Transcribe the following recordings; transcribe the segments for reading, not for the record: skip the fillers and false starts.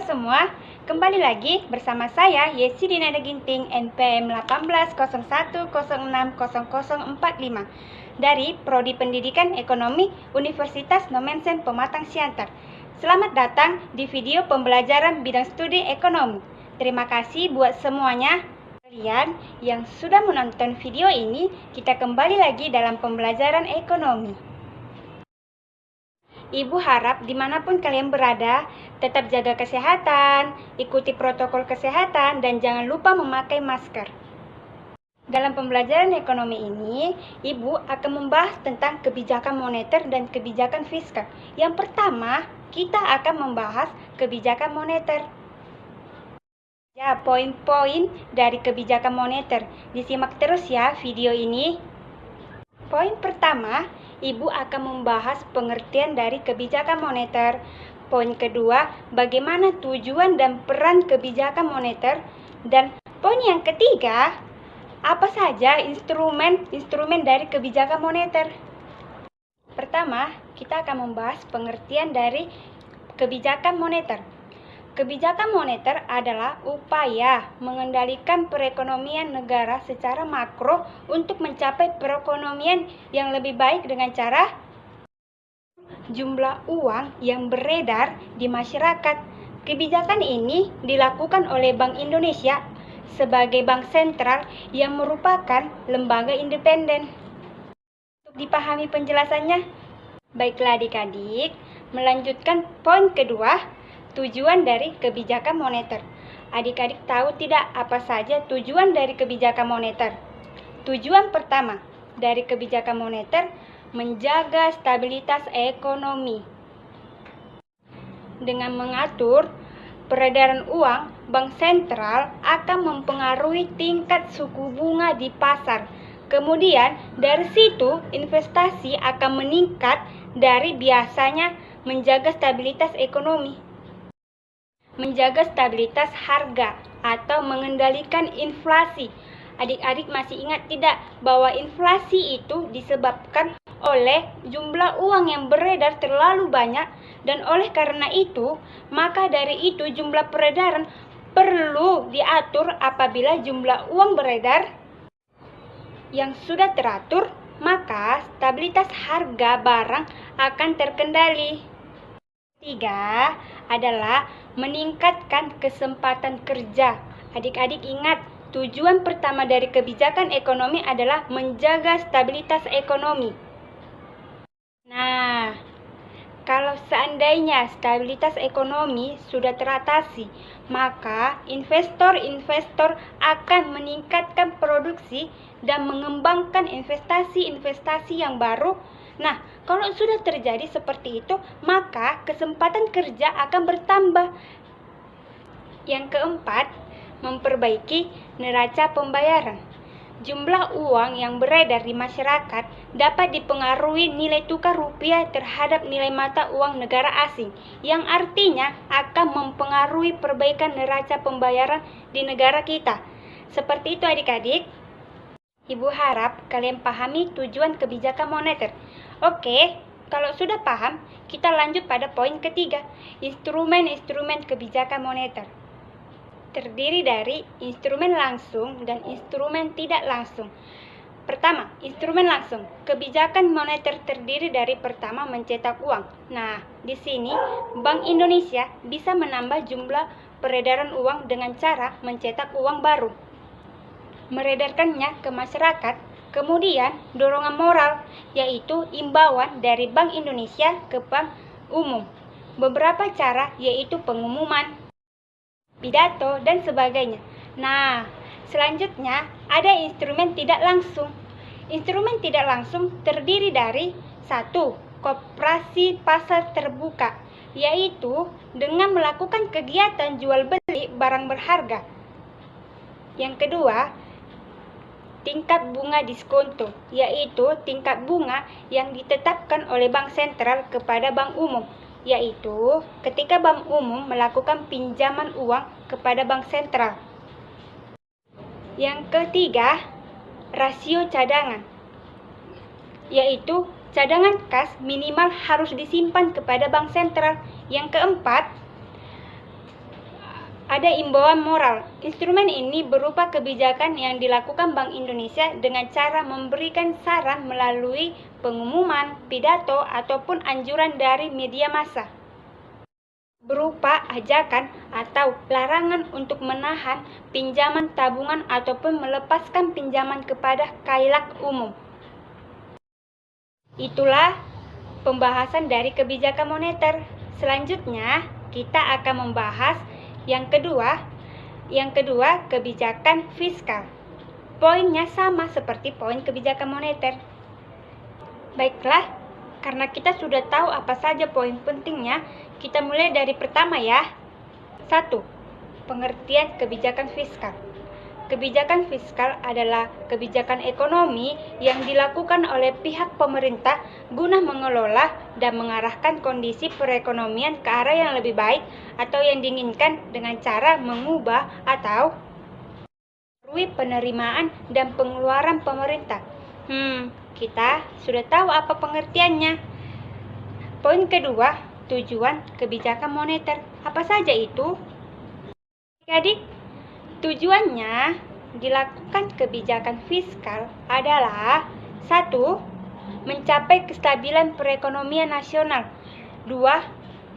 semua, kembali lagi bersama saya Yesi Dinada Ginting NPM 1801060045 dari Prodi Pendidikan Ekonomi Universitas Nomensen Pematang Siantar. Selamat datang di video pembelajaran bidang studi ekonomi. Terima kasih buat semuanya kalian yang sudah menonton video ini. Kita kembali lagi dalam pembelajaran ekonomi. Ibu harap dimanapun kalian berada, tetap jaga kesehatan, ikuti protokol kesehatan, dan jangan lupa memakai masker. Dalam pembelajaran ekonomi ini, Ibu akan membahas tentang kebijakan moneter dan kebijakan fiskal. Yang pertama, kita akan membahas kebijakan moneter. Ya, poin-poin dari kebijakan moneter. Disimak terus ya video ini. Poin pertama, Ibu akan membahas pengertian dari kebijakan moneter. Poin kedua, bagaimana tujuan dan peran kebijakan moneter. Dan poin yang ketiga, apa saja instrumen dari kebijakan moneter. Pertama, kita akan membahas pengertian dari kebijakan moneter. Kebijakan moneter adalah upaya mengendalikan perekonomian negara secara makro untuk mencapai perekonomian yang lebih baik dengan cara jumlah uang yang beredar di masyarakat. Kebijakan ini dilakukan oleh Bank Indonesia sebagai bank sentral yang merupakan lembaga independen. Untuk dipahami penjelasannya, baiklah adik-adik, melanjutkan poin kedua, tujuan dari kebijakan moneter. Adik-adik tahu tidak apa saja tujuan dari kebijakan moneter? Tujuan pertama dari kebijakan moneter menjaga stabilitas ekonomi. Dengan mengatur peredaran uang, bank sentral akan mempengaruhi tingkat suku bunga di pasar. Kemudian dari situ investasi akan meningkat dari biasanya menjaga stabilitas ekonomi. Menjaga stabilitas harga atau mengendalikan inflasi. Adik-adik masih ingat tidak bahwa inflasi itu disebabkan oleh jumlah uang yang beredar terlalu banyak, dan oleh karena itu, maka dari itu jumlah peredaran perlu diatur. Apabila jumlah uang beredar yang sudah teratur, maka stabilitas harga barang akan terkendali. Tiga adalah meningkatkan kesempatan kerja. Adik-adik ingat, tujuan pertama dari kebijakan ekonomi adalah menjaga stabilitas ekonomi. Nah, kalau seandainya stabilitas ekonomi sudah teratasi, maka investor-investor akan meningkatkan produksi dan mengembangkan investasi-investasi yang baru. Nah, kalau sudah terjadi seperti itu, maka kesempatan kerja akan bertambah. Yang keempat, memperbaiki neraca pembayaran. Jumlah uang yang beredar di masyarakat dapat dipengaruhi nilai tukar rupiah terhadap nilai mata uang negara asing, yang artinya akan mempengaruhi perbaikan neraca pembayaran di negara kita. Seperti itu adik-adik. Ibu harap kalian pahami tujuan kebijakan moneter. Oke, kalau sudah paham, kita lanjut pada poin ketiga, instrumen-instrumen kebijakan moneter. Terdiri dari instrumen langsung dan instrumen tidak langsung. Pertama, instrumen langsung. Kebijakan moneter terdiri dari pertama mencetak uang. Nah, di sini Bank Indonesia bisa menambah jumlah peredaran uang dengan cara mencetak uang baru, meredarkannya ke masyarakat. Kemudian dorongan moral, yaitu imbauan dari Bank Indonesia ke bank umum. Beberapa cara yaitu pengumuman, pidato, dan sebagainya. Nah, selanjutnya ada instrumen tidak langsung. Instrumen tidak langsung terdiri dari satu, koperasi pasar terbuka, yaitu dengan melakukan kegiatan jual beli barang berharga. Yang kedua, tingkat bunga diskonto, yaitu tingkat bunga yang ditetapkan oleh bank sentral kepada bank umum, yaitu ketika bank umum melakukan pinjaman uang kepada bank sentral. Yang ketiga, rasio cadangan, yaitu cadangan kas minimal harus disimpan kepada bank sentral. Yang keempat, Ada imbauan moral. Instrumen ini berupa kebijakan yang dilakukan Bank Indonesia dengan cara memberikan saran melalui pengumuman, pidato, ataupun anjuran dari media massa. Berupa ajakan atau larangan untuk menahan pinjaman tabungan ataupun melepaskan pinjaman kepada kailak umum. Itulah pembahasan dari kebijakan moneter. Selanjutnya, kita akan membahas yang kedua, kebijakan fiskal. Poinnya sama seperti poin kebijakan moneter. Baiklah, karena kita sudah tahu apa saja poin pentingnya, kita mulai dari pertama ya. 1. Pengertian kebijakan fiskal. Kebijakan fiskal adalah kebijakan ekonomi yang dilakukan oleh pihak pemerintah guna mengelola dan mengarahkan kondisi perekonomian ke arah yang lebih baik atau yang diinginkan dengan cara mengubah atau melalui penerimaan dan pengeluaran pemerintah. Kita sudah tahu apa pengertiannya. Poin kedua, tujuan kebijakan moneter. Apa saja itu? Adik-adik, tujuannya dilakukan kebijakan fiskal adalah 1. Mencapai kestabilan perekonomian nasional. 2.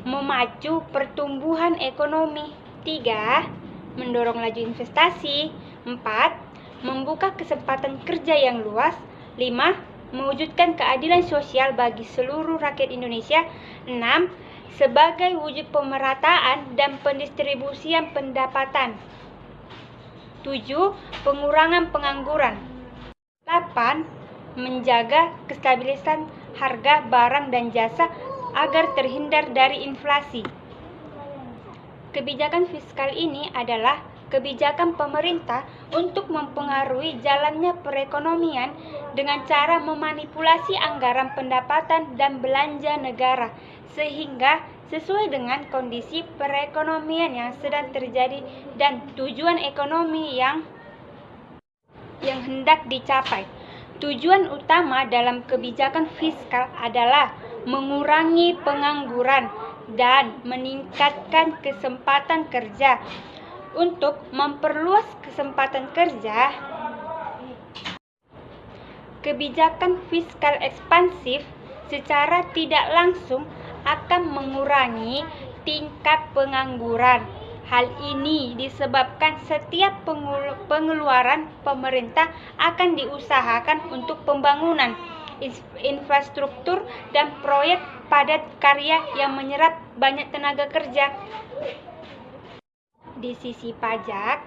Memacu pertumbuhan ekonomi. 3. Mendorong laju investasi. 4. Membuka kesempatan kerja yang luas. 5. Mewujudkan keadilan sosial bagi seluruh rakyat Indonesia. 6. Sebagai wujud pemerataan dan pendistribusian pendapatan. 7. Pengurangan pengangguran. 8. Menjaga kestabilisan harga barang dan jasa agar terhindar dari inflasi. Kebijakan fiskal ini adalah kebijakan pemerintah untuk mempengaruhi jalannya perekonomian dengan cara memanipulasi anggaran pendapatan dan belanja negara sehingga sesuai dengan kondisi perekonomian yang sedang terjadi dan tujuan ekonomi yang hendak dicapai. Tujuan utama dalam kebijakan fiskal adalah mengurangi pengangguran dan meningkatkan kesempatan kerja. Untuk memperluas kesempatan kerja, kebijakan fiskal ekspansif secara tidak langsung akan mengurangi tingkat pengangguran. Hal ini disebabkan setiap pengeluaran pemerintah akan diusahakan untuk pembangunan infrastruktur dan proyek padat karya yang menyerap banyak tenaga kerja. Di sisi pajak,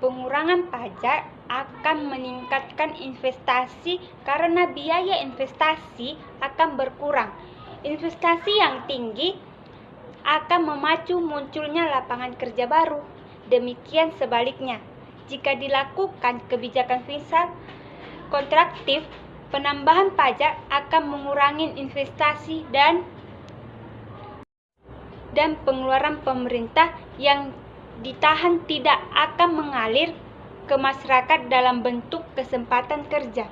pengurangan pajak akan meningkatkan investasi karena biaya investasi akan berkurang. Investasi yang tinggi akan memacu munculnya lapangan kerja baru. Demikian sebaliknya, jika dilakukan kebijakan fiskal kontraktif, penambahan pajak akan mengurangi investasi dan pengeluaran pemerintah yang ditahan tidak akan mengalir ke masyarakat dalam bentuk kesempatan kerja.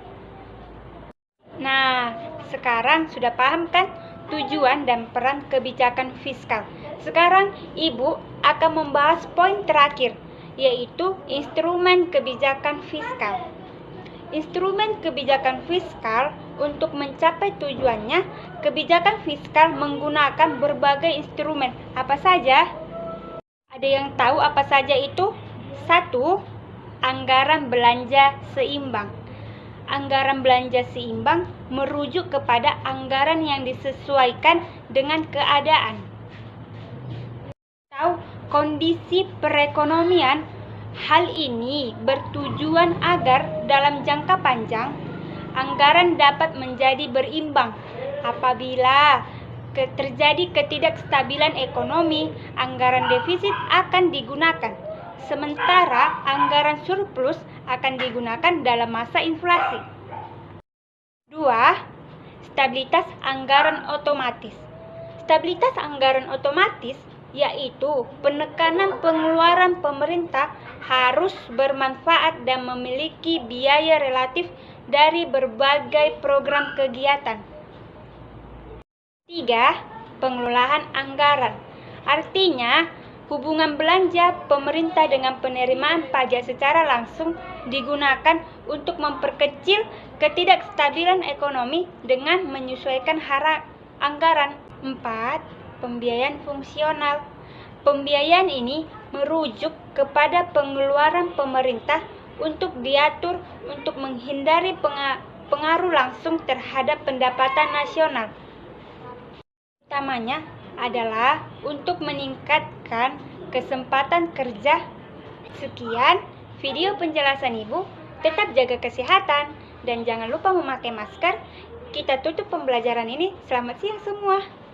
Nah, sekarang sudah paham kan tujuan dan peran kebijakan fiskal? Sekarang Ibu akan membahas poin terakhir, yaitu instrumen kebijakan fiskal. Instrumen kebijakan fiskal untuk mencapai tujuannya, kebijakan fiskal menggunakan berbagai instrumen. Apa saja? Ada yang tahu apa saja itu? 1. Anggaran belanja seimbang. Anggaran belanja seimbang merujuk kepada anggaran yang disesuaikan dengan keadaan atau kondisi perekonomian. Hal ini bertujuan agar dalam jangka panjang anggaran dapat menjadi berimbang. Apabila terjadi ketidakstabilan ekonomi, anggaran defisit akan digunakan, sementara anggaran surplus akan digunakan dalam masa inflasi. 2. Stabilitas anggaran otomatis. Stabilitas anggaran otomatis yaitu penekanan pengeluaran pemerintah harus bermanfaat dan memiliki biaya relatif dari berbagai program kegiatan. 3. Pengelolaan anggaran. Artinya, Hubungan belanja pemerintah dengan penerimaan pajak secara langsung digunakan untuk memperkecil ketidakstabilan ekonomi dengan menyesuaikan anggaran. 4. Pembiayaan fungsional. Pembiayaan ini merujuk kepada pengeluaran pemerintah untuk diatur untuk menghindari pengaruh langsung terhadap pendapatan nasional. Utamanya adalah untuk meningkatkan kesempatan kerja. Sekian video penjelasan Ibu. Tetap jaga kesehatan dan jangan lupa memakai masker. Kita tutup pembelajaran ini. Selamat siang semua.